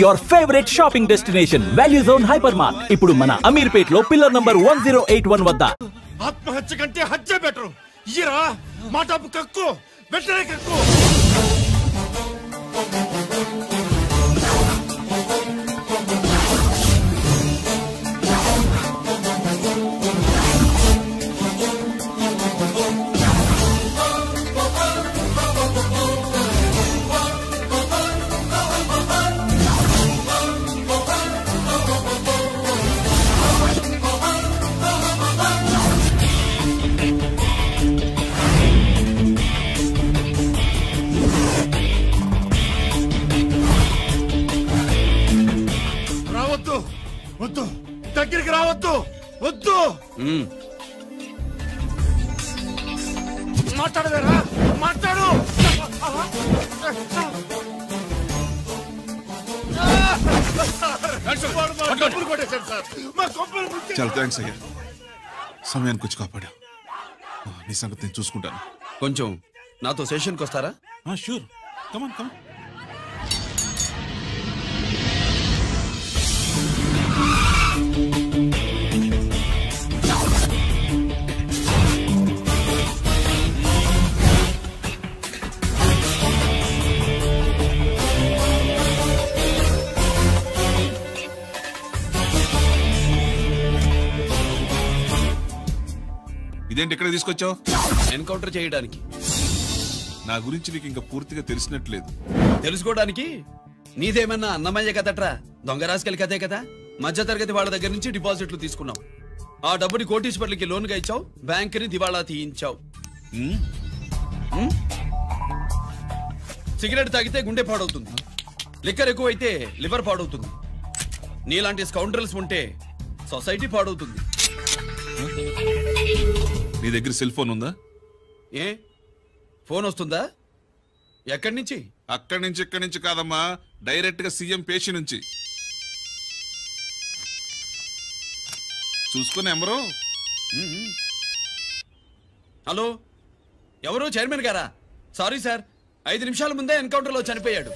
your favorite shopping destination, Value Zone Hypermart. ఇప్పుడు మన అమీర్పేట్ లో పిల్లర్ నంబర్ 1081 వద్ద. ఆత్మహత్య కంటే హత్య బెటర్. ఇరా మాటపు కక్కు బెటరే కక్కు. వద్దు దగ్గరికి రావద్దు వద్దు మాట్లాడవేరా మాట్లాడు చాలా థ్యాంక్స్ అయ్యా సమయానికి వచ్చి కాపాడా నీ సంగతి నేను చూసుకుంటాను కొంచెం నాతో సెషన్కి వస్తారా షూర్ కమాన్ కమాన్ ఇదేంటి ఎక్కడ తీసుకొచ్చావు ఎన్కౌంటర్ చేయడానికి నా గురించి నీకు ఇంకా పూర్తిగా తెలిసినట్లేదు తెలుసుకోవడానికి నీదేమన్నా అన్నమయ్య కదట్రా దొంగ రాసుకెళ్ళి కదే కదా మధ్య తరగతి వాళ్ళ దగ్గర నుంచి డిపాజిట్లు తీసుకున్నావు ఆ డబ్బుని కోటీశ్వర్లకి లోన్గా ఇచ్చావు బ్యాంకుని దివాళా తీయించావు సిగరెట్ తాగితే గుండె పాడవుతుంది లిక్కర్ ఎక్కువైతే లివర్ పాడవుతుంది నీలాంటి స్కౌండ్రల్స్ ఉంటే సొసైటీ పాడవుతుంది నీ దగ్గర సెల్ ఫోన్ ఉందా ఏ ఫోన్ వస్తుందా ఎక్కడి నుంచి అక్కడి నుంచి ఇక్కడి నుంచి కాదమ్మా డైరెక్ట్ గా సీఎం పేషి నుంచి చూసుకుని ఎవరు హలో ఎవరు చైర్మన్ గారా సారీ సార్ 5 నిమిషాల ముందే ఎన్కౌంటర్ లో చనిపోయాడు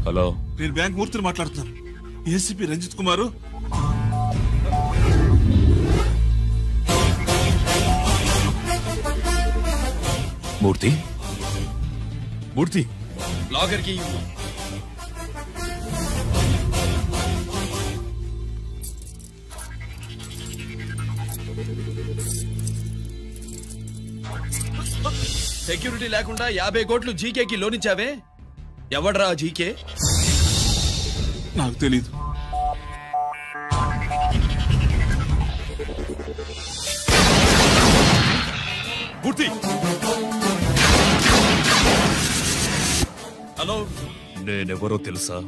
హలో నేను బ్యాంక్ మూర్తిని మాట్లాడుతున్నాను ఏసీపీ రంజిత్ కుమారు మూర్తి మూర్తి లాగర్ కి సెక్యూరిటీ లేకుండా 50 కోట్లు జీకేకి లోన్ ఇచ్చావే ఎవడ్రా జీకే నాకు తెలీదు పూర్తి హలో నేనెవరో తెలుసా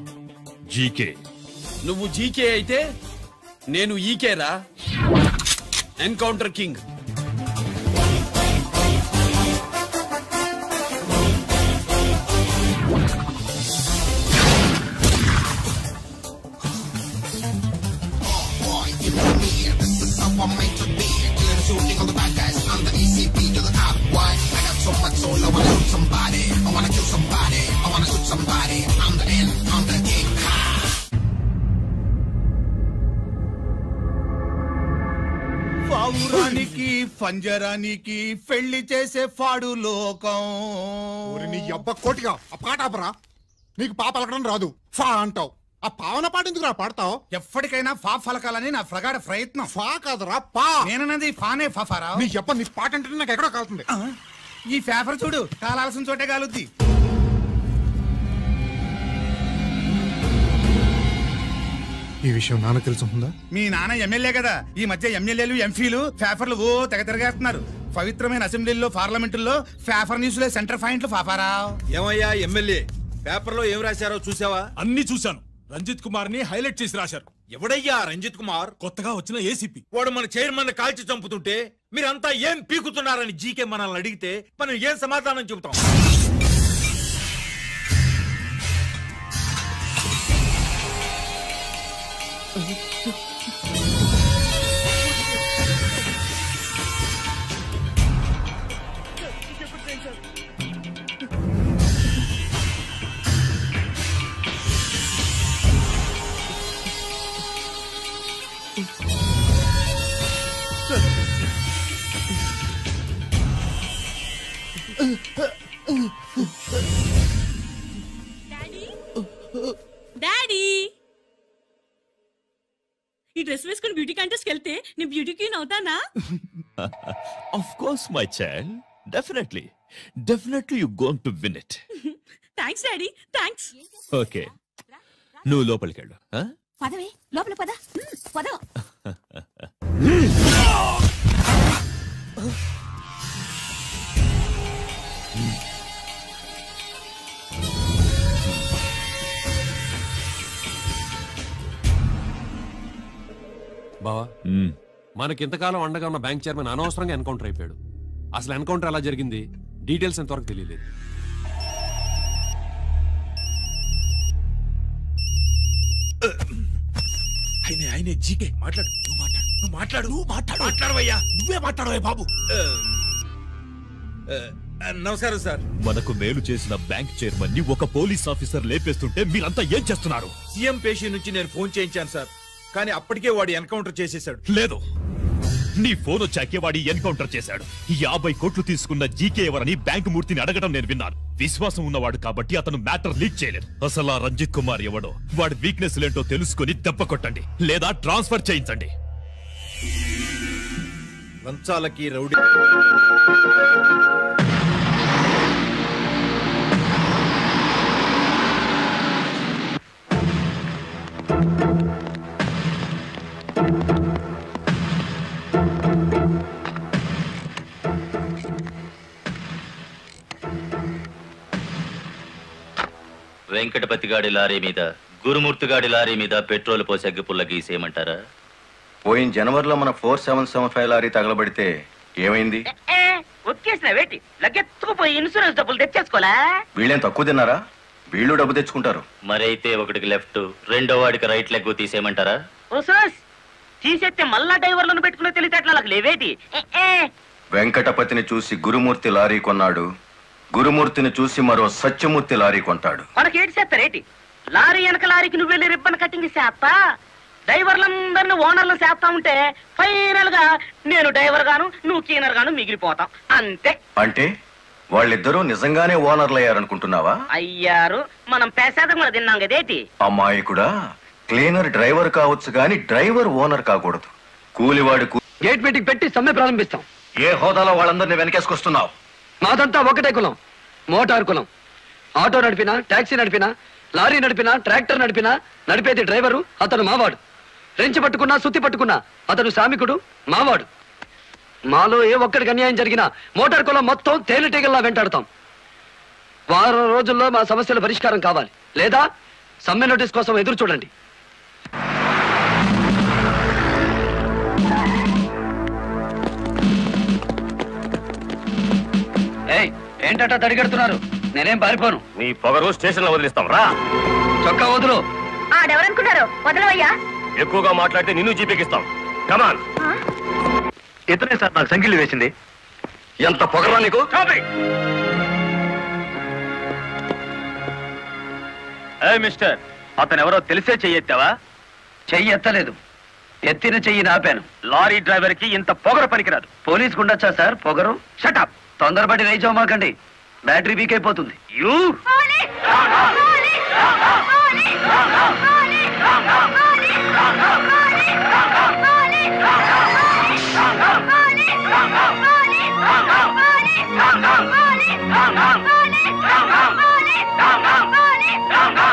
జీకే నువ్వు జీకే అయితే నేను ఈకే రా ఎన్కౌంటర్ కింగ్ పావురానికి పంజరానికి పెళ్లి చేసే ఫాడు లోకం. నీ అబ్బ కోటిగా ఆ పాటాపరా నీకు పాప అలకడం రాదు ఫా అంటావు ఆ పావన పాట ఎందుకు రా పాడతావు? ఎప్పటికైనా ఫా ఫలకాలని నా ప్రగాఢ ప్రయత్నం. ఫా కాదురా పా. నేనన్నది ఫానే ఫారా. నీ చెప్ప నీ పాట అంటే నాకు ఎక్కడో కాలుతుంది. ఈ పేపర్ చూడు, కాలాల్సిన చోటే కాలుద్ది. ఈ విషయం నాన్న తెలుసుందా? మీ నాన్న ఎమ్మెల్యే కదా, ఈ మధ్య ఎమ్మెల్యేలు ఎంపీలు పేపర్లు ఓ తెగ తిరగేస్తున్నారు. పవిత్రమైన అసెంబ్లీలో పార్లమెంటుల్లో పేపర్ న్యూస్లో సెంటర్ పాయింట్లు ఫాఫారా. ఏమయ్యా ఎమ్మెల్యే, పేపర్లో ఏం రాశారో చూసావా? అన్ని చూశాను. రంజిత్ కుమార్ ని హైలైట్ చేసి రాశారు. ఎవడయ్యా రంజిత్ కుమార్? కొత్తగా వచ్చిన ఏసీపీ. వాడు మన చైర్మన్ కాల్చి చంపుతుంటే మీరంతా ఏం పీకుతున్నారని జీకే మనల్ని అడిగితే మనం ఏం సమాధానం చెబుతాం? డాడీ, ఈ డ్రెస్ వేసుకుని బ్యూటీ కాంటెస్ట్ వెళ్తే నేను బ్యూటీ క్వీన్ అవుతానా? Of course, my child. Definitely you're going to win it. Thanks daddy, thanks. Okay. నువ్వు లోపలికి వెళ్ళు. పదవే, లోపల పద. పద. బావా, మనకి ఇంతకాలం అండగా ఉన్న బ్యాంక్ చైర్మన్ అనవసరంగా ఎన్కౌంటర్ అయిపోయాడు. అసలు ఎన్కౌంటర్ ఎలా జరిగింది డీటెయిల్స్ ఎంతవరకు తెలియలేదు. ఆయనే జీకే మాట్లాడు. మాట్లాడవయ్యా. నువ్వే మాట్లాడవే బాబు. నమస్కారం సార్. మనకు మేలు చేసిన బ్యాంక్ చైర్మన్ ని ఒక పోలీస్ ఆఫీసర్ లేపేస్తుంటే మీరంతా ఏం చేస్తున్నారు? సీఎం పేషీ నుంచి నేను ఫోన్ చేయించాను సార్, కానీ అప్పటికే వాడు ఎన్కౌంటర్ చేసేశాడు. లేదు, నీ ఫోన్ వచ్చాకే వాడి ఎన్కౌంటర్ చేశాడు. 50 కోట్లు తీసుకున్న జీకే ఎవరని బ్యాంకు మూర్తిని అడగడం నేను విన్నాను. విశ్వాసం ఉన్నవాడు కాబట్టి అతను మ్యాటర్ లీక్ చేయలేదు. అసలు ఆ రంజిత్ కుమార్ ఎవడో, వాడి వీక్నెస్ లేంటో తెలుసుకుని దెబ్బ కొట్టండి, లేదా ట్రాన్స్ఫర్ చేయించండి. లంచాలకి రౌడీ వెంకటపతి గాడి లారీ మీద, గురుమూర్తి గాడి లారీ మీద పెట్రోల్ పోసి అగ్గిపుల్ల గీసేయమంటారా? పోయిన జనవరిలో మన 4775 లారీ తగలబడితే ఏమైంది? ఒక్కేసినవేటి లగ్గెత్తుకుపోయి ఇన్సూరెన్స్ డబ్బులు తెచ్చేసుకోలే. వీళ్ళేం తక్కువ తిన్నారా? వీళ్ళు డబ్బు తెచ్చుకుంటారు. మరైతే ఒకటికి లెఫ్ట్, రెండో వాడికి రైట్ లెగ్ తీసేయమంటారా? తీసేస్తే మళ్ళా డ్రైవర్లను పెట్టుకునే తెలిసేట్లా లేవేటి. వెంకటపతిని చూసి గురుమూర్తి లారీ కొన్నాడు, గురుమూర్తిని చూసి మరో సత్యమూర్తి లారీ కొంటాడు. మనకేటి చేస్తారేటి? లారీ వెనక లారీకి నువ్వు వెళ్ళి రిబ్బన్ కటింగ్ చేస్తా, డ్రైవర్లందరినీ ఓనర్లు చేస్తా ఉంటే ఫైనల్ గా నేను డ్రైవర్ గాను నువ్వు క్లీనర్ గాను మిగిలిపోతాం అంతే. అంటే వాళ్ళిద్దరూ నిజంగానే ఓనర్లు అయ్యారనుకుంటున్నావా? అయ్యారు, మనం పేసాదం కూడా తిన్నాం కదేటి. అమ్మాయికుడా, క్లీనర్ డ్రైవర్ కావచ్చు గాని డ్రైవర్ ఓనర్ కాకూడదు. కూలివాడు గేట్ మీటింగ్ పెట్టి సమ్మె ప్రారంభిస్తాం. ఏ హోదాలో వాళ్ళందరినీ వెనకేసుకొస్తున్నావు? మాదంతా ఒకటే కులం, మోటార్ కులం. ఆటో నడిపినా, టాక్సీ నడిపినా, లారీ నడిపినా, ట్రాక్టర్ నడిపినా నడిపేది డ్రైవరు, అతను మావాడు. రెంచి పట్టుకున్నా, సుత్తి పట్టుకున్నా అతను శ్రామికుడు, మావాడు. మాలో ఏ ఒక్కడికి అన్యాయం జరిగినా మోటార్ కులం మొత్తం తేలిటీగల్లా వెంటాడతాం. వారం రోజుల్లో మా సమస్యల పరిష్కారం కావాలి, లేదా సమ్మె నోటీస్ కోసం ఎదురు చూడండి. ఏంటట తడిగడుతున్నారు? నేనేం పారిపోను. నీ పొగరు స్టేషన్ లో వదిలిస్తాం రా. చొక్కా వదులు. ఆడెవరనుకున్నారు? వదలవయ్యా. ఎక్కువగా మాట్లాడితే నిన్ను జీపీకిస్తాం. కమాన్. ఇతనే సార్ నాకు సంఖ్యలు వేసింది. ఎంత పొగరా నీకు? మిస్టర్, అతను ఎవరో తెలిసే చెయ్యెత్తావా? చెయ్యి ఎత్తలేదు, ఎత్తిన చెయ్యి నాపాను. లారీ డ్రైవర్ కి ఇంత పొగరు పనికిరాదు. పోలీస్ గుండొచ్చా సార్ పొగరు? షటప్. తొందరపడి రైచోమాకండి, బ్యాటరీ వీక్ అయిపోతుంది. యూ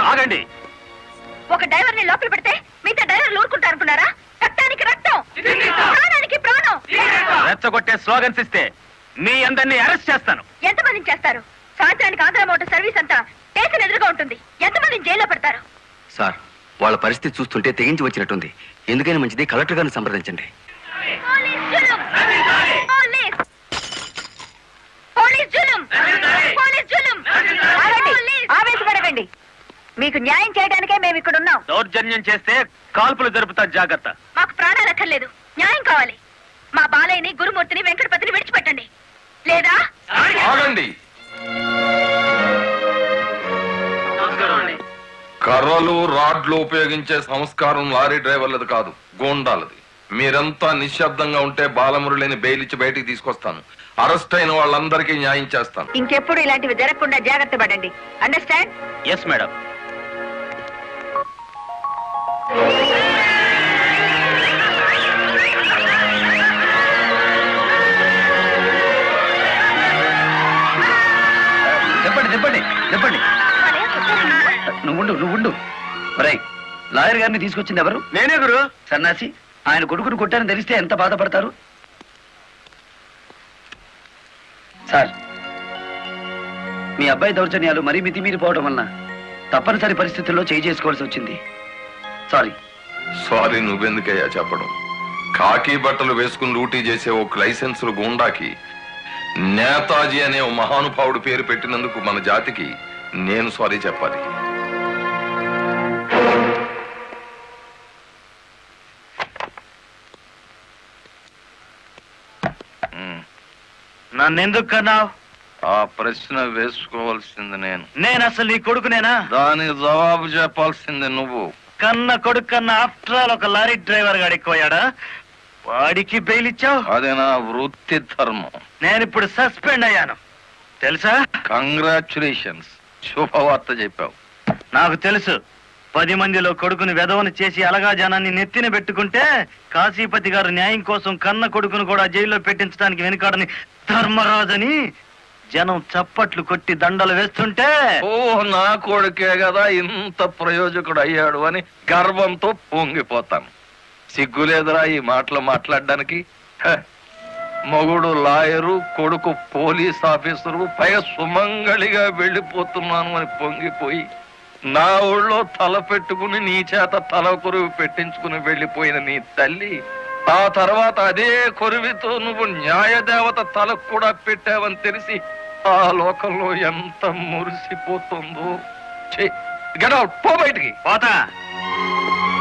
ఆగండి. ఒక డ్రైవర్ ని లోపల పెడితే మిగతా డ్రైవర్లు ఊరుకుంటారు అనుకున్నారా? రక్తానికి రక్తం, ప్రాణానికి ప్రాణం. రెచ్చగొట్టే స్లోగన్స్ ఇస్తే మీ అందరినీ అరెస్ట్ చేస్తాను. ఎంతమందిని చేస్తారు? సాయంత్రానికి ఆంధ్ర మోటార్ సర్వీస్ అంతా స్టేషన్ ఎదురుగా ఉంటుంది. ఎంతమందిని జైల్లో పెడతారు? సార్, వాళ్ళ పరిస్థితి చూస్తుంటే తెగించి వచ్చినట్టుంది. ఎందుకైనా మంచిది కలెక్టర్ గారిని సంప్రదించండి. ఆవేశపడకండి. మీకు న్యాయం చేయడానికే మేము ఇక్కడ ఉన్నాం. దౌర్జన్యం చేస్తే కాల్పులు జరుపుతా, జాగ్రత్త. మాకు ప్రాణాలు అక్కర్లేదు, న్యాయం కావాలి. మా బాలయ్యని, గురుమూర్తిని, వెంకటపతిని విడిచిపెట్టండి. లేదా ఆగండి. కర్రలు రాడ్లు ఉపయోగించే సంస్కారం లారీ డ్రైవర్లది కాదు, గోండాలది. మీరంతా నిశ్శబ్దంగా ఉంటే బాలమురళిని బెయిల్ ఇచ్చి బయటికి తీసుకొస్తాను. అరెస్ట్ అయిన వాళ్ళందరికీ న్యాయం చేస్తాను. ఇంకెప్పుడు ఇలాంటివి జరగకుండా జాగ్రత్త పడండి. అండర్స్టాండ్? Yes madam. చెప్పండి. నువ్వుండు. లాయర్ గారిని తీసుకొచ్చింది ఎవరు? నేనే గురు. సన్నాసి, ఆయన కొడుకును కొట్టారని తెలిస్తే ఎంత బాధపడతారు? సార్, మీ అబ్బాయి దౌర్జన్యాలు మరీ మితిమీరిపోవడం వలన తప్పనిసరి పరిస్థితుల్లో చేయి చేసుకోవాల్సి వచ్చింది. సారీ నువ్వెందుకయ్యా చెప్పడం? కాకి బట్టలు వేసుకుని డ్యూటీ చేసే ఒక లైసెన్సులు గుండాకి నేతాజీ అనే ఓ మహానుభావుడు పేరు పెట్టినందుకు మన జాతికి నేను సారీ చెప్పాలి. నన్నెందుకు కన్నావు? ఆ ప్రశ్న వేసుకోవాల్సింది నేను అసలు నీ కొడుకునేనా? దానికి జవాబు చెప్పాల్సింది నువ్వు. కన్న కొడుకు కన్నా ఆఫ్టర్ ఆల్ ఒక లారీ డ్రైవర్ గాడిపోయాడా? వాడికి బెయిల్ ఇచ్చావు? అది నా వృత్తి ధర్మం. నేను ఇప్పుడు సస్పెండ్ అయ్యాను తెలుసా? కంగ్రాచులేషన్స్, శుభవార్త చెప్పావు. నాకు తెలుసు. 10 మందిలో కొడుకుని వెధవను చేసి అలగా జనాన్ని నెత్తిన పెట్టుకుంటే కాశీపతి గారు న్యాయం కోసం కన్న కొడుకును కూడా జైల్లో పెట్టించడానికి వెనుకాడని ధర్మరాజని జనం చప్పట్లు కొట్టి దండలు వేస్తుంటే, ఓ నా కొడుకే కదా ఇంత ప్రయోజకుడు అయ్యాడు అని గర్వంతో పొంగిపోతాను. సిగ్గులేదురా ఈ మాటలు మాట్లాడడానికి? మొగుడు లాయరు, కొడుకు పోలీస్ ఆఫీసరు, పైగా సుమంగళిగా వెళ్ళిపోతున్నాను అని పొంగిపోయి నా ఊళ్ళో తల పెట్టుకుని నీ చేత తల కొరువు పెట్టించుకుని వెళ్ళిపోయిన నీ తల్లి ఆ తర్వాత అదే కొరువితో నువ్వు న్యాయదేవత తలకు కూడా పెట్టావని తెలిసి ఆ లోకంలో ఎంత మురిసిపోతుందో. గెట్ అవుట్, పో బయటికి. పోతా,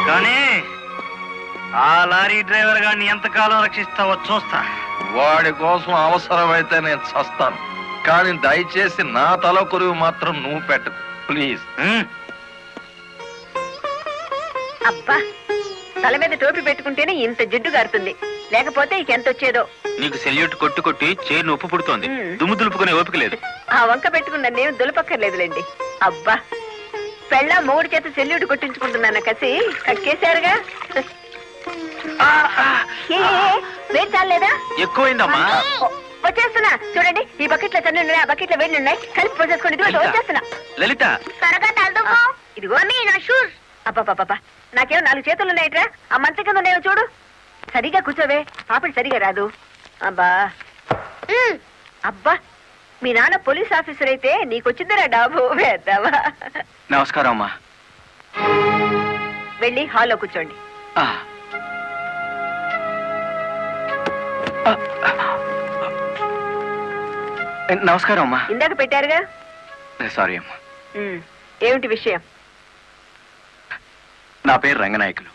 కానీ ఆ లారీ డ్రైవర్ గారిని ఎంతకాలం రక్షిస్తావో చూస్తా. వాడి కోసం అవసరమైతే నేను చస్తాను, కానీ దయచేసి నా తల కొరువు మాత్రం నువ్వు పెట్టకు ప్లీజ్. అబ్బా, తల మీద టోపీ పెట్టుకుంటేనే ఇంత జిడ్డు గారుతుంది, లేకపోతే ఇకెంత వచ్చేదో. నీకు సెల్యూట్ కొట్టు కొట్టి చేరు ఉప్పు పుడుతోంది, దుమ్ము దులుపుకునే ఓపిక లేదు. ఆ వంక పెట్టుకున్న నేను దులపక్కర్లేదులేండి. అబ్బా, పెళ్ళ మూడు చేత సెల్యూట్ కొట్టించుకుంటున్నాను కసి కక్కేశారుగా. వేడి చాలేదా? ఎక్కువైందమ్మా. వచ్చేస్తున్నా చూడండి, ఈ బకెట్ లో తన్ను ఉన్నాయి, ఆ బకెట్ లో వేడి ఉన్నాయి, కలిపి పోసేసుకోండి. ఇదిగో వచ్చేస్తున్నా. లలిత, త్వరగా తలదుకో. ఇదిగో మీ నా షూస్. అబ్బాబాబా, నాకేమో 4 చేతులు ఉన్నాయిట్రా, ఆ మంచం కింద నేను చూడు. సరిగా కూర్చోవే, పాపడి సరిగా రాదు. అబ్బా అబ్బా, మీ నాన్న పోలీస్ ఆఫీసర్ అయితే నీకొచ్చిందిరా డాబు వేద్దావా. నమస్కారం అమ్మా. వెళ్ళి హాల్లో కూర్చోండి. నమస్కారం అమ్మా. ఇందాక పెట్టారుగా. సారీ అమ్మా. ఏమిటి విషయం? నా పేరు Ranganayakulu,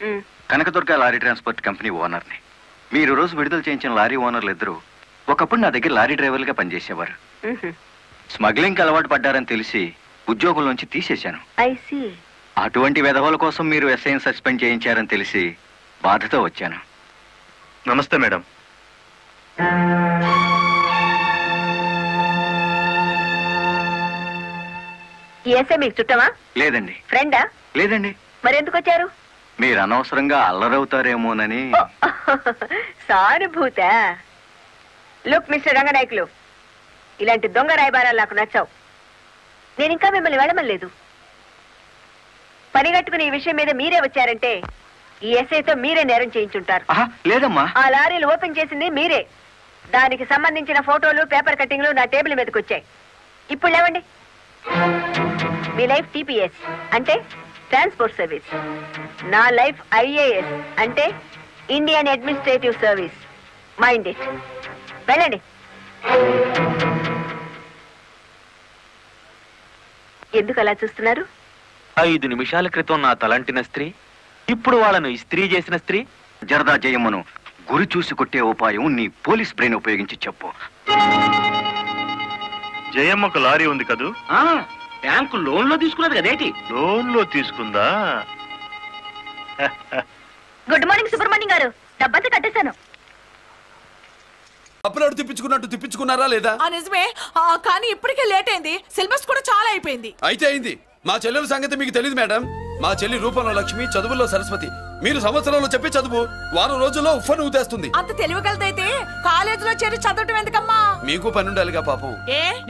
Kanakadurga lorry transport company ఓనర్ని. మీరు రోజు విడుదల చేయించిన లారీ ఓనర్లు ఇద్దరు ఒకప్పుడు నా దగ్గర లారీ డ్రైవర్లుగా పనిచేసేవారు. స్మగ్లింగ్ అలవాటు పడ్డారని తెలిసి ఉద్యోగం నుంచి తీసేశాను. అటువంటి వెధవల కోసం మీరు ఎస్ఐని సస్పెండ్ చేయించారని తెలిసి బాధతో వచ్చాను. నమస్తే మేడం. ఈ ఎస్ఐ మీకు చుట్టమా? లేదండి. ఫ్రెండా? లేదండి. మరెందుకు వచ్చారు? మీరు అనవసరంగా అల్లరవుతారేమోనని. సానుభూత. లుక్ మిస్టర్ రంగనాయకులు, ఇలాంటి దొంగ రాయబారాలు నాకు నచ్చావు. నేను ఇంకా మిమ్మల్ని వెళ్ళమలేదు. పని కట్టుకుని ఈ విషయం మీద మీరే వచ్చారంటే ఈ ఎస్ఐతో మీరే నేరం చేయించుంటారు. లేదమ్మా, ఆ లారీలు ఓపెన్ చేసింది మీరే. దానికి సంబంధించిన ఫోటోలు, పేపర్ కట్టింగ్లు నా టేబుల్ మీదకి వచ్చాయి. ఇప్పుడు లేవండి. మీ లైఫ్ టీపీఎస్ అంటే ట్రాన్స్పోర్ట్ సర్వీస్, నా లైఫ్ ఐఏఎస్ అంటే Indian administrative service. Mind it. వెళ్ళండి. ఎందుకు అలా చూస్తున్నారు? 5 నిమిషాల క్రితం నా తలంటిన స్త్రీ ఇప్పుడు వాళ్ళను ఇస్త్రీ చేసిన స్త్రీ. జరదా జయమ్మను గురి చూసి కొట్టే ఉపాయం నీ పోలీస్ బ్రెయిన్ ఉపయోగించి చెప్పు. జయమ్మకు లారీ ఉంది కదూ? బ్యాంకు లోన్ లో తీసుకున్నది కదేటి? లోన్ లో తీసుకుందా? గుడ్ మార్నింగ్ సుబ్రహ్మణ్యం గారు. డబ్బంతా కట్టేశాను. అప్లోడ్ తిప్పించుకున్నట్టు తిప్పించుకున్నారా లేదా? నిజమే, కానీ ఇప్పటికే లేట్ అయింది. సిలబస్ కూడా చాలా అయిపోయింది. అయితే అయింది. మా చెల్లెల సంగతి మీకు తెలియదు మేడం. మా చెల్లి రూపంలో లక్ష్మి, చదువుల్లో సరస్వతి. మీరు సంవత్సరంలో చెప్పే చదువు వారం రోజుల్లో ఉఫ్ఫను ఊదేస్తుంది. అంత తెలివిగలదైతే కాలేజీలో చేరి చదవటం ఎందుకమ్మా? మీకు పని ఉండాలిగా పాపం.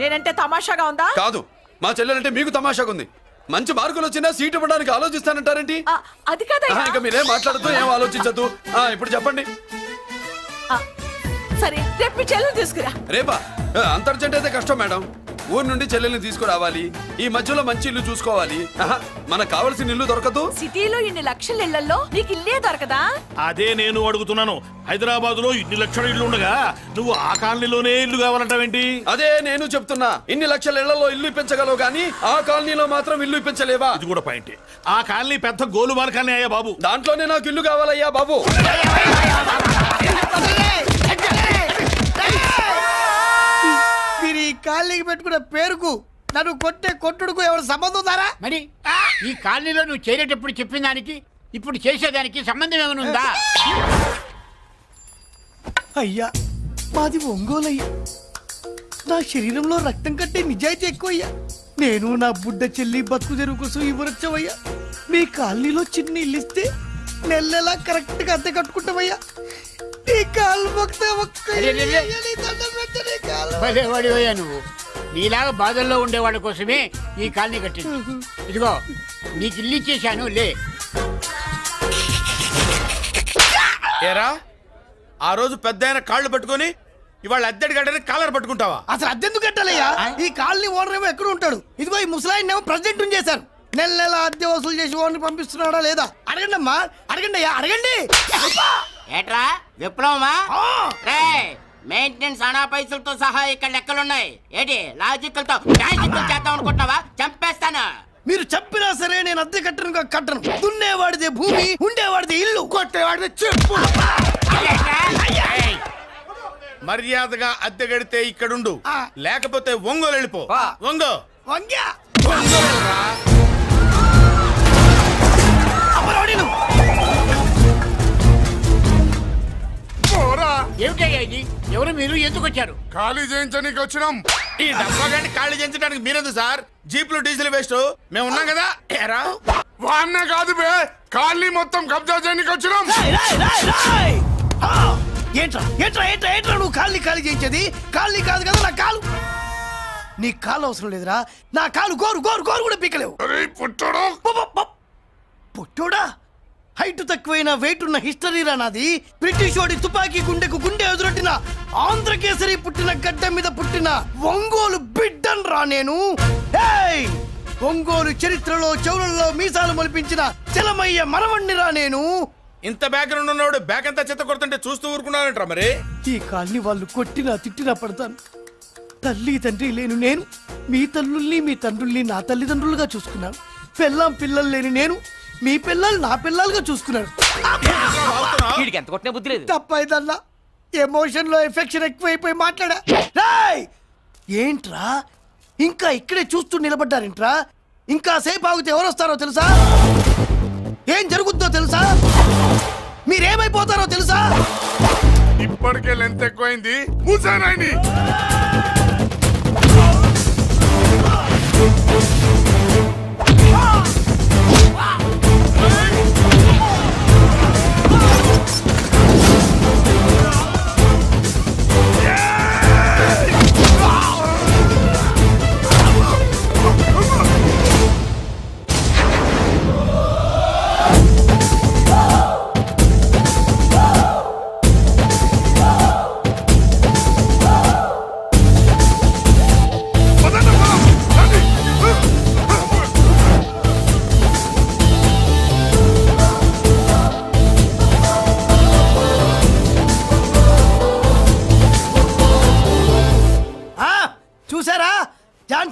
నేనంటే తమాషాగా ఉందా? కాదు, మా చెల్లెలంటే మీకు తమాషాగా ఉంది. మంచి మార్కులు వచ్చినా సీట్ ఇవ్వడానికి ఆలోచిస్తానంటారేంటి? అది కదా. ఇంకా మీరేం మాట్లాడుతూ ఏం ఆలోచించద్దు. ఇప్పుడు చెప్పండి. సరే, రేపు మీ చెల్లెలు తీసుకురా. రేపా? అంత అర్జెంట్ అయితే కష్టం మేడం. ఊరు నుండి చెల్లెల్ని తీసుకురావాలి. ఈ మధ్యలో మంచి ఇల్లు చూసుకోవాలి. మనకు కావాల్సిన ఇల్లు దొరకదు. సిటీలో ఇన్ని లక్షల ఇళ్లలో నీకు ఇల్లే దొరకదా? అదే నేను అడుగుతున్నాను. హైదరాబాద్ లో ఇన్ని లక్షల ఇల్లు ఉండగా నువ్వు ఆ కాలనీలోనే ఇల్లు కావాలంటావేంటి? అదే నేను చెప్తున్నా. ఇన్ని లక్షల ఇళ్లలో ఇల్లు ఇప్పించగలవు కానీ ఆ కాలనీలో మాత్రం ఇల్లు ఇప్పించలేవా? ఇది కూడా పాయింట్. ఆ కాలనీ పెద్ద గోలుమాల కాలనీ అయ్యా బాబు. దాంట్లోనే నాకు ఇల్లు కావాలయ్యా బాబు. మీరు ఈ కాలనీకి పెట్టుకున్న పేరుకు నన్ను కొట్టే కొట్టుడుకు ఎవరు సంబంధం ఉందారా? మరి ఈ కాలనీలో నువ్వు చేరేటప్పుడు చెప్పిన దానికి ఇప్పుడు చేసేదానికి సంబంధం ఏమైనా ఉందా? అయ్యా, మాది ఒంగోలు అయ్యా. నా శరీరంలో రక్తం కట్టే నిజాయితీ ఎక్కువయ్యా. నేను నా బుడ్డ చెల్లి బతుకు తెరువు కోసం ఇవ్వరొచ్చావయ్యా. మీ కాలనీలో చిన్న ఇల్లు ఇస్తే నెలలా కరెక్ట్ గా అద్దె కట్టుకుంటామయ్యా. భలేవాడివయ్యా నువ్వు. నీలాగా బాధల్లో ఉండేవాళ్ళ కోసమే ఈ కాలనీ కట్టింది. ఇదిగో నీకు ఇల్లు ఇచ్చేశాను, లే. ఏరా, ఆ రోజు పెద్ద ఆయన కాళ్ళు పట్టుకొని ఇవాళ అద్దెడి గడ్డని కాలర్ పట్టుకుంటావా? అసలు అద్దెందుకు కట్టాలయ్యా? ఈ కాలనీ ఓనర్ ఏమో ఎక్కడ ఉంటాడు. ఇదిగో ఈ ముసలాయిన్ ఏమో ప్రెసిడెంట్ చేశారు. నెల నెల అద్దె వసూలు చేసి ఓనర్ పంపిస్తున్నాడా లేదా అడగండి అమ్మా. అడగండి అయ్యా, అడగండి. ఏట్రా విప్లవమా? మెయింటెనెన్స్ అనా పైసలతో సహా ఇక్కడ లెక్కలున్నాయి. ఏంటి లాజికల్ తో చేద్దాం అనుకుంటున్నావా? చంపేస్తాను. మీరు చెప్పినా సరే నేను అద్దె కట్టను. దున్నేవాడిదే భూమి, ఉండేవాడిదే ఇల్లు, కొట్టేవాడిదే చెప్పు. మర్యాదగా అద్దె గడితే ఇక్కడుండు, లేకపోతే ఒంగోలు వెళ్ళిపో. వంగ్యా ఏమిటయ్యా ఇది? ఎవరు మీరు? ఎందుకు వచ్చారు? ఖాళీ చేయించడానికి వచ్చినాం. ఈ డబ్బా గంట ఖాళీ చేయించడానికి మీరెందు సార్? జీప్లు డీజిల్ వేస్ట్, మేము ఉన్నాం కదా. వాన్న కాదు బే, ఖాళీ మొత్తం కబ్జా చేయడానికి వచ్చినాం. ఏంట్రా నువ్వు కాళ్ళని ఖాళీ చేయించేది? కాళ్ళని కాదు కదా నా కాలు. నీ కాలు అవసరం లేదురా. నా కాలు గోరు కూడా పీకలేవు. పుట్టోడా? హైట్ తక్కువైన వెయిట్ ఉన్న హిస్టరీరా నాది. బ్రిటిష్ వాడి తుపాకీ గుండెకు గుండె ఎదురొట్టిన ఆంధ్రకేసరి పుట్టిన గడ్డ మీద పుట్టిన ఒంగోలు బిడ్డన్ రా నేను. ఒంగోలు చరిత్రలో చౌరల్లో మీసాలు మొలిపించిన చలమయ్య మనవణ్ణి రా నేను. ఇంత బ్యాక్గ్రౌండ్ ఉన్నవాడు బ్యాక్ అంతా చెత్త కొడుతుంటే చూస్తూ ఊరుకున్నాడంట్రా. మరి ఈ కాల్ని వాళ్ళు కొట్టినా తిట్టినా పడతాను. తల్లి తండ్రి లేను నేను మీ తల్లుల్ని మీ తండ్రుల్ని నా తల్లిదండ్రులుగా చూసుకున్నాను. పెళ్ళాం పిల్లలు లేని నేను మీ పిల్లలు నా పిల్లలుగా చూసుకున్నాను. తప్పైదల్లా ఎమోషన్ లో ఎఫెక్షన్ ఎక్కువైపోయి మాట్లాడా. ఏంట్రా ఇంకా ఇక్కడే చూస్తూ నిలబడ్డారేంట్రా? ఇంకా సేపు ఆగితే ఎవరు వస్తారో తెలుసా? ఏం జరుగుద్దో తెలుసా? మీరేమైపోతారో తెలుసా? ఇప్పటికే లెంత్ ఎక్కువైంది. మూసానాయని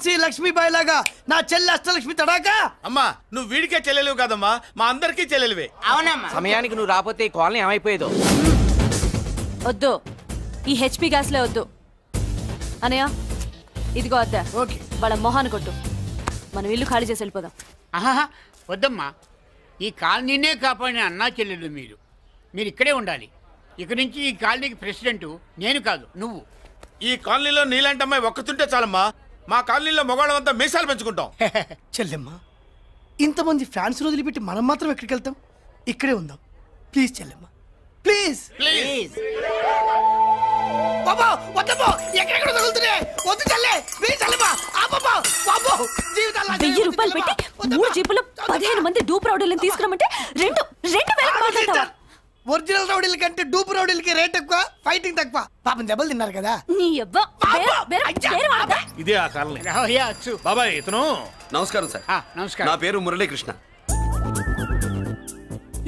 ఝాన్సీ లక్ష్మీబాయి లాగా నా చెల్లి అష్టలక్ష్మి తడాకా. అమ్మా నువ్వు వీడికే చెల్లెలివి కాదమ్మా, మా అందరికీ చెల్లెలివే. అవునమ్మా. సమయానికి నువ్వు రాకపోతే ఈ కాలనీ ఏమైపోయేదో. వద్దు, ఈ హెచ్పి గ్యాస్లే వద్దు. అనయ్య ఇదిగో అద్దా. ఓకే. వాళ్ళ మొహాన్ని కొట్టు, మనం ఇల్లు ఖాళీ చేసి వెళ్ళిపోదాం. ఆహా వద్దమ్మా, ఈ కాలనీనే కాపాడిన అన్నా చెల్లెలు మీరు ఇక్కడే ఉండాలి. ఇక నుంచి ఈ కాలనీకి ప్రెసిడెంట్ నేను కాదు, నువ్వు. ఈ కాలనీలో నీలాంటి అమ్మాయి ఒక్కతుంటే చాలమ్మా, మా కాలనీలో మగవాళ్ళంతా మీసాలు పెంచుకుంటాం. చెల్లెమ్మా, ఇంతమంది ఫ్యాన్స్ వదిలిపెట్టి మనం మాత్రం ఎక్కడికి వెళ్తాం? ఇక్కడే ఉందాం ప్లీజ్ చెల్లెమ్మా, ప్లీజ్ ప్లీజ్. బాబా వద్దమ్మా, ఎక్కడెక్కడ తగులుతున్నాయి, వద్దు చెల్లె, ప్లీజ్ చెల్లెమ్మా. అబ్బబ్బా బాబో, జీవితాల్లో 1000 రూపాయలు పెట్టి 3 జీపులు 15 మంది డూప్ రౌడీలను తీసుకురమంటే 2,000 మాట్లాడతావా? ఒరిజినల్ రౌడీల కంటే డూప్ రౌడీలకి రేట్ ఎక్కువ, ఫైటింగ్ తక్కువ. పాపం దెబ్బలు తిన్నారు కదా. నీ అబ్బా ఇదే ఆ కాలనీ. బాబాయ్ ఇతను. నమస్కారం సార్. నమస్కారం. నా పేరు మురళీకృష్ణ.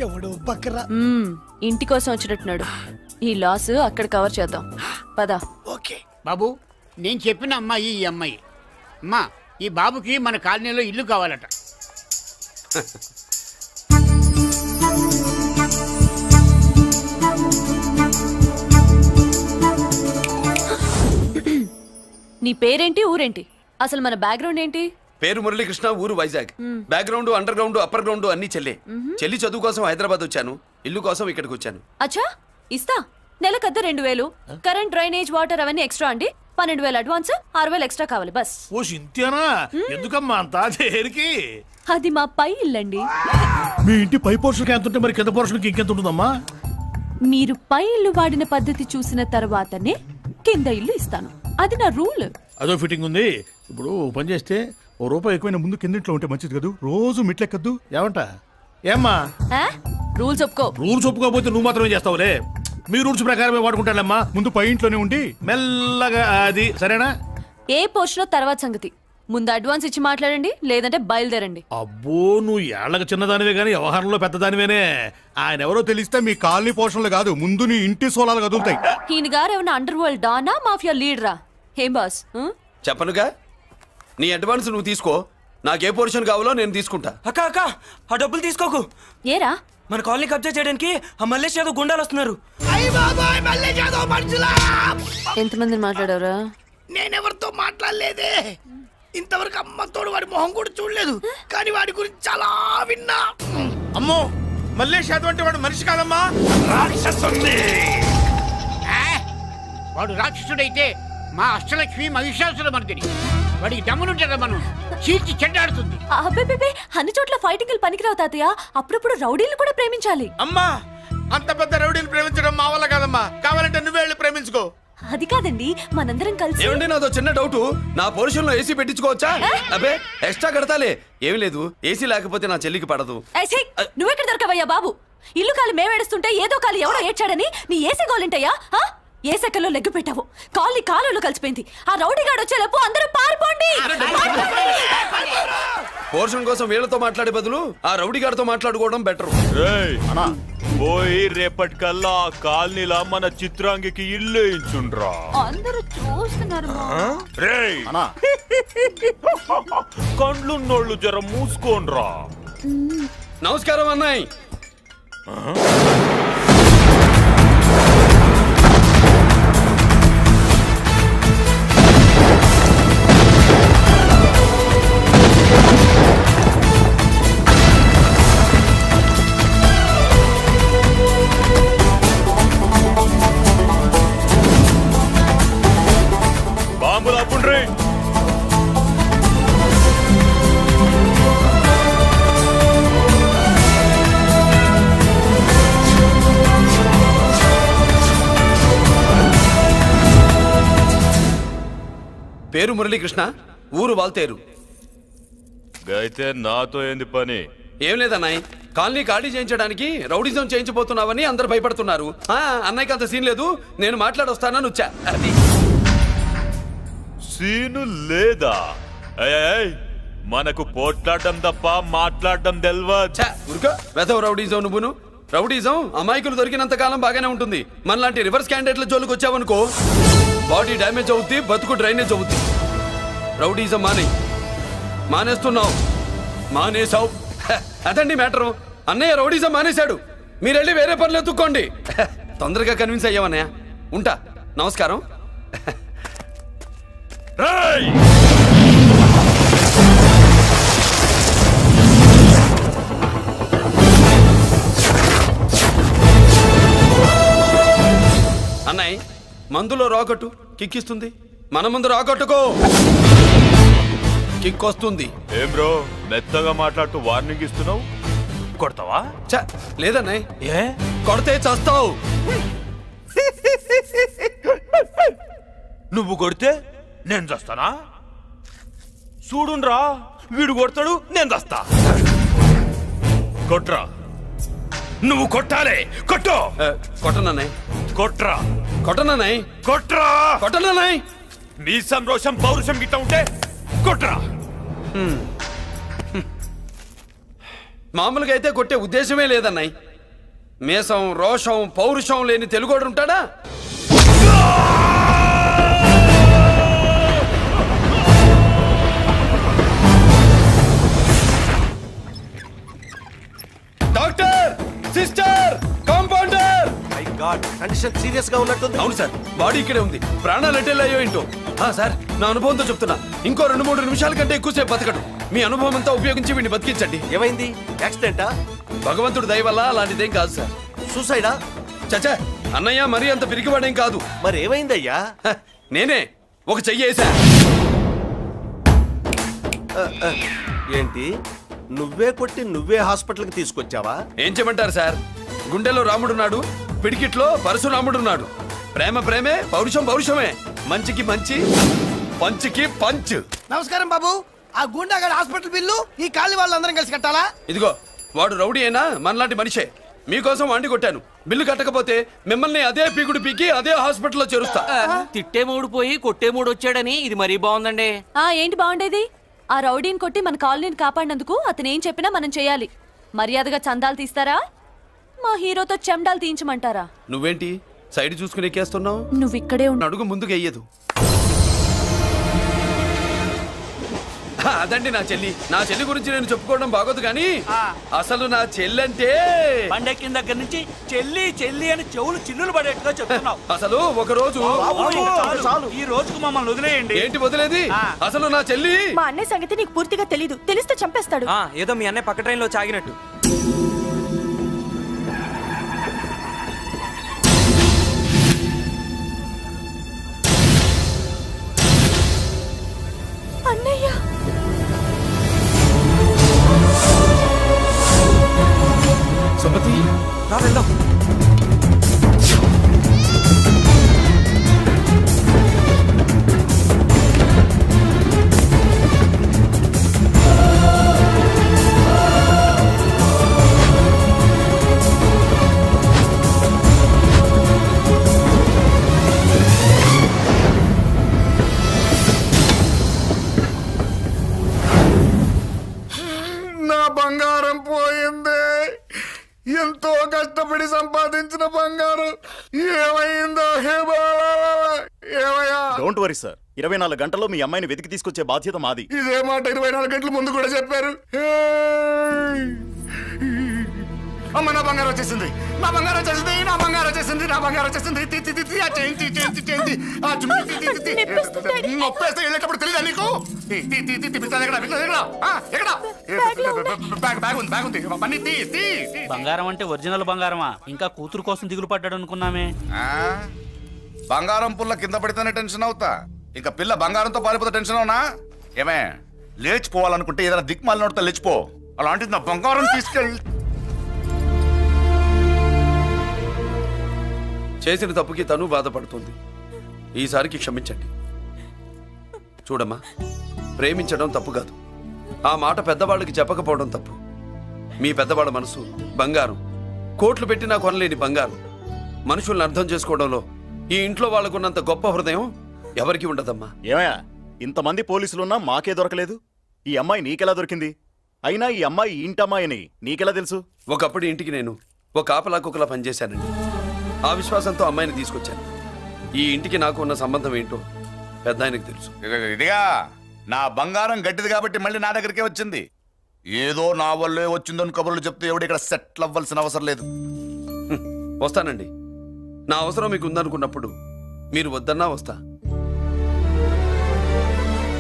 ఎవడు బక్కరా. ఇంటి కోసం వచ్చినట్టున్నాడు. ఈ లాస్ అక్కడ కవర్ చేద్దాం పదా. ఓకే బాబు, నేను చెప్పిన అమ్మాయి ఈ అమ్మాయి. అమ్మా, ఈ బాబుకి మన కాలనీలో ఇల్లు కావాలట. నీ పేరేంటి, ఊరేంటి, అసలు మన బ్యాక్గ్రౌండ్ ఏంటి? పేరు మురళీకృష్ణ, ఊరు Vizag. Background under ground upper ground అన్ని చెల్లె. చెల్లి చదువు కోసం హైదరాబాద్ వచ్చాను, ఇల్లు కోసం ఇక్కడికి వచ్చాను. అచ్చా ఇస్తా. నెలకద్ద 2000, కరెంట్ డ్రైనేజ్ వాటర్ అవన్నీ ఎక్స్ట్రా అండి. 12,000 అడ్వాన్స్, 6,000 ఎక్స్ట్రా కావాలి బస్. ఓ సింత్యానా, ఎందుకమ్మా అంత దేనికి? అది మా పై ఇల్లండి. మీ ఇంటి పై పోర్షన్కి ఎంత ఉంటే మరి కింద పోర్షన్కి ఇంకెంత ఉంటుందమ్మా? మీరు పై ఇల్లు వాడిన పద్ధతి చూసిన తర్వాతనే కింద ఇల్లు ఇస్తాను, అది నా రూల్. అదో ఫిట్టింగ్ ఉంది. ఇప్పుడు పని చేస్తే ₹1 ఎక్కువైనా ముందు కిందింట్లో ఉంటే మంచిది కదా, రోజు మెట్లెక్కద్దు. ఏమంట ఏమ్మా? రూల్స్ ఒప్పుకో. రూల్స్ ఒప్పుకోకపోతే నువ్వు మాత్రమే చేస్తావులే. మీ రూల్స్ ప్రకారమే వాడుకుంటానమ్మా. ముందు పై ఇంట్లోనే ఉండి మెల్లగా అది సరేనా? ఏ పోర్షన్ తర్వాత సంగతి. ముందు అడ్వాన్స్ ఇచ్చి మాట్లాడండి, లేదంటే బయలుదేరండి. అబ్బో, నువ్వు ఏళ్ళకి చిన్నదానివే గానీ వ్యవహారంలో పెద్దదానివేనే. ఆయన ఎవరో తెలిస్తే మీ కాలనీ పోషణలు కాదు, ముందు నీ ఇంటి సోలాలు కదులుతాయి. ఈయన గారు ఏమన్నా అండర్ వరల్డ్ డానా, మాఫియా లీడరా? ఏం బాస్? చెప్పనుగా, నీ అడ్వాన్స్ నువ్వు తీసుకో, నాకే పోర్షన్ కావాలో నేను తీసుకుంటా. అక్క అక్క, ఆ డబ్బులు తీసుకోకు. ఏరా? మన కాలనీ కబ్జా చేయడానికి ఆ మల్లేష్ యాదవ్ గుండాలు వస్తున్నారు. ఎంతమందిని మాట్లాడారా? నేనెవరితో మాట్లాడలేదే. ఇంతవరకు అమ్మతోడు వాడి మొహం కూడా చూడలేదు, కానీ వాడి గురించి చాలా విన్నా. అమ్మో, మల్లేష్ యాదవ్ అంటే వాడు మనిషి కాదమ్మా, రాక్షసుడి. వాడు రాక్షసుడైతే మా అష్టలక్ష్మి మహిషాసుల మర్దిని. వాడికి దమ్మునుంటారా మనం చీల్చి చెడ్డాడుతుంది. అబ్బే, అన్ని చోట్ల ఫైటింగ్ పనికిరావు తాతయ్య. అప్పుడప్పుడు రౌడీలు కూడా ప్రేమించాలి. అమ్మా, అంత పెద్ద రౌడీని ప్రేమించడం మా వల్ల కాదమ్మా. కావాలంటే నువ్వే వెళ్ళి ప్రేమించుకో. అది కాదండి, మనందరం కలిసి. ఏమండి, నాదో చిన్న డౌట్. నా పోర్షన్ లో ఏసీ పెట్టించుకోవచ్చా? అబ్బే, ఎక్స్ట్రా కడతాలే. ఏమి లేదు, ఏసీ లేకపోతే నా చెల్లికి పడదు. నువ్వెక్కడ దొరకవయ్యా బాబు? ఇల్లు కాలు మేమేడుస్తుంటే ఏదో కాలు ఎవరో ఏడ్చాడని నీ ఏసీ గోలింటయ్యా? ఏ సెకల్లో లెగ్గు పెట్టావు, కాలి కాలులో కలిసిపోయింది. ఆ రౌడీగాడు వచ్చేలోపు అందరూ పారిపోండి. పోర్షన్ కోసం వీళ్ళతో మాట్లాడే బదులు ఆ రౌడీ గారితో మాట్లాడుకోవడం బెటర్. పోయి రేపటికల్లా కాలనీలా మన చిత్రాంగికి ఇల్లు ఇచ్చుండ్రా. అందరూ చూస్తున్నారు. కండ్లున్నోళ్ళు జర మూసుకోండ్రా. నమస్కారం అన్నాయ్. బాంబులు అప్పుండ్రీ. పేరు మురళీకృష్ణ, ఊరు వాల్తేరు. అయితే నాతో ఏంది పని? ఏం లేదన్నాయ్, కాలనీ ఖాళీ చేయించడానికి రౌడిజం చేయించబోతున్నావని అందరు భయపడుతున్నారు. అన్నయ్యకి అంత సీన్ లేదు, నేను మాట్లాడొస్తానని వచ్చా. అది సీను లేదా? మనకు పోట్లాడడం తప్ప మాట్లాడడం తెల్వా. వెధవ రౌడీజం నువ్వును. రౌడీజం అమాయకులు దొరికినంత కాలం బాగానే ఉంటుంది. మనలాంటి రివర్స్ క్యాండిడేట్ల జోలికి వచ్చావనుకో, బాడీ డ్యామేజ్ అవుద్ది, బతుకు డ్రైనేజ్ అవుద్ది. రౌడీజం మానేస్తున్నావు. మానేసావు. అదండి మ్యాటరు. అన్నయ్య రౌడీజం మానేశాడు. మీరెళ్ళి వేరే పనులు ఎత్తుక్కోండి. తొందరగా కన్విన్స్ అయ్యామన్నయ్య. ఉంటా. నమస్కారం. అన్నయ్య మందులో రాకట్టు కిక్కిస్తుంది. మన ముందు రాకట్టుకో కిక్ వస్తుంది. ఏం బ్రో మెత్తగా మాట్లాడుతూ వార్నింగ్ ఇస్తున్నావు? కొడతావా? లేదన్నయ్య. ఏ కొడితే చస్తావు. నువ్వు కొడితే నేను చస్తానా? చూడుండ్రా, వీడు కొడతాడు, నేను చస్తా. కొట్రా. నువ్వు కొట్టాలి. కొట్టు. కొట్టనన్నయ్య. కొట్రా. కొట్టనన్నయ్య. కొట్రా. కొట్టనన్నయ్య. నీ సంరోషం పౌరుషం గిట్ట ఉంటే కొట్రా. మామూలుగా అయితే కొట్టే ఉద్దేశమే లేదన్నయ్య. మేషం రోషం పౌరుషం లేని తెలుగోడు ఉంటాడా? Doctor, sister, compounder. My God, condition serious గా ఉన్నట్టుంది. అవును సార్, బాడీ ఇక్కడే ఉంది. ప్రాణాలు ఎట్టెళ్ళాయో ఏంటో. సార్, నా అనుభవంతో చెప్తున్నా, ఇంకో 2-3 నిమిషాల కంటే ఎక్కువసేపు బతకడు. మీ అనుభవం అంతా ఉపయోగించి వీడిని బతికించండి. ఏమైంది? యాక్సిడెంటా? భగవంతుడు దయ వల్ల అలాంటిదేం కాదు సార్. సూసైడా? చచ్చా, అన్నయ్య మరీ అంత పిరికివాడేం కాదు. మరి ఏమైందయ్యా? నేనే ఒక చెయ్యేసా. ఏంటి, నువ్వే కొట్టి నువ్వే హాస్పిటల్కి తీసుకొచ్చావా? ఏం చేయమంటారు సార్, గుండెలో రాముడున్నాడు, పిడికిట్లో పరశురాముడున్నాడు. ప్రేమ ప్రేమే, పౌరుషం పౌరుషమే. మంచికి మంచి, పంచికి పంచ్. నమస్కారం బాబు. ఆ గుండాగడ్ హాస్పిటల్ బిల్లు ఈ కాలి వాళ్ళందరం కలిసి కట్టాలా? ఇదిగో, వాడు రౌడీ అయినా మనలాంటి మనిషే. మీకోసం వండి కొట్టాను. బిల్లు కట్టకపోతే మిమ్మల్ని అదే పీకుడు పీకి అదే హాస్పిటల్లో చేరుస్తా. తిట్టే మూడు పోయి కొట్టే మూడు వచ్చాడని ఇది మరీ బాగుందండి. ఏంటి బాగుండేది? ఆ రౌడీని కొట్టి మన కాలనీని కాపాడినందుకు అతను ఏం చెప్పినా మనం చేయాలి. మర్యాదగా చందాలు తీస్తారా, మా హీరోతో చెండాలు తీయించమంటారా? నువ్వేంటి సైడ్ చూసుకుని ఎక్కేస్తున్నావు? నువ్వు ఇక్కడే అడుగు ముందుకు వెయ్యదు. అదండి నా చెల్లి. నా చెల్లి గురించి నేను చెప్పుకోవడం బాగోదు కానీ అసలు నా చెల్లంటే పండెక్కిన దగ్గర నుంచి చెల్లి చెల్లి అని చెవులు చిల్లులు పడేట్టుగా చెప్తున్నావు. అసలు ఒక రోజు ఈ రోజుకు మమ్మల్ని వదిలేయండి. ఏంటి వదిలేది? అసలు నా చెల్లి. మా అన్నయ్య సంగతి నీకు పూర్తిగా తెలీదు. తెలిస్తే చంపేస్తాడు. ఏదో మీ అన్నయ్య పక్క ట్రైన్ లో చాగినట్టు. అన్నయ్య సుమతి, రా వెళ్దాం. నా బంగారం పోయింది. ఎంతో కష్టపడి సంపాదించిన బంగారం ఏమైందో? ఏమయ్యా? డోంట్ వరీ సార్, 24 గంటల్లో మీ అమ్మాయిని వెతికి తీసుకొచ్చే బాధ్యత మాది. ఇదే మాట 24 గంటల ముందు కూడా చెప్పారు. అమ్మ, నా బంగారం వచ్చేసింది, నా బంగారం వచ్చేసింది, నా బంగారం వచ్చేసింది, నా బంగారం వచ్చేసింది. నొప్పేస్తే వెళ్ళేటప్పుడు తెలియదా నీకు? బంగారం అంటే ఒరిజినల్ బంగారమా? ఇంకా కూతురు కోసం దిగులు పడ్డాడు అనుకున్నామే. బంగారం పుల్ల కింద పడితేనే టెన్షన్ అవుతా, ఇంకా పిల్ల బంగారంతో పారిపోతే టెన్షన్ అవునా? ఏమే, లేచిపోవాలనుకుంటే ఏదైనా దిక్మాలినోడితో లేచిపో. అలాంటిది నా బంగారం తీసుకెళ్ళి. చేసిన తప్పుకి తను బాధపడుతుంది. ఈసారికి క్షమించండి. చూడమ్మా, ప్రేమించడం తప్పు కాదు. ఆ మాట పెద్దవాళ్ళకి చెప్పకపోవడం తప్పు. మీ పెద్దవాళ్ళ మనసు బంగారం, కోట్లు పెట్టినా కొనలేని బంగారం. మనుషుల్ని అర్థం చేసుకోవడంలో ఈ ఇంట్లో వాళ్ళకున్నంత గొప్ప హృదయం ఎవరికి ఉండదమ్మా. ఏమయ్యా, ఇంతమంది పోలీసులున్నా మాకే దొరకలేదు. ఈ అమ్మాయి నీకెలా దొరికింది? అయినా ఈ అమ్మాయి ఇంటమ్మాయి అని నీకెలా తెలుసు? ఒకప్పుడు ఇంటికి నేను ఒక ఆపలా కుక్కలా పనిచేశానండి. ఆ విశ్వాసంతో అమ్మాయిని తీసుకొచ్చాను. ఈ ఇంటికి నాకు ఉన్న సంబంధం ఏంటో పెద్ద ఆయనకు తెలుసు. ఇదిగా నా బంగారం గట్టిది కాబట్టి మళ్ళీ నా దగ్గరికే వచ్చింది. ఏదో నా వల్లే వచ్చిందని కబుర్లు చెప్తే ఎవడు ఇక్కడ సెటిల్ అవ్వాల్సిన అవసరం లేదు. వస్తానండి. నా అవసరం మీకు ఉందనుకున్నప్పుడు మీరు వద్దన్నా వస్తా.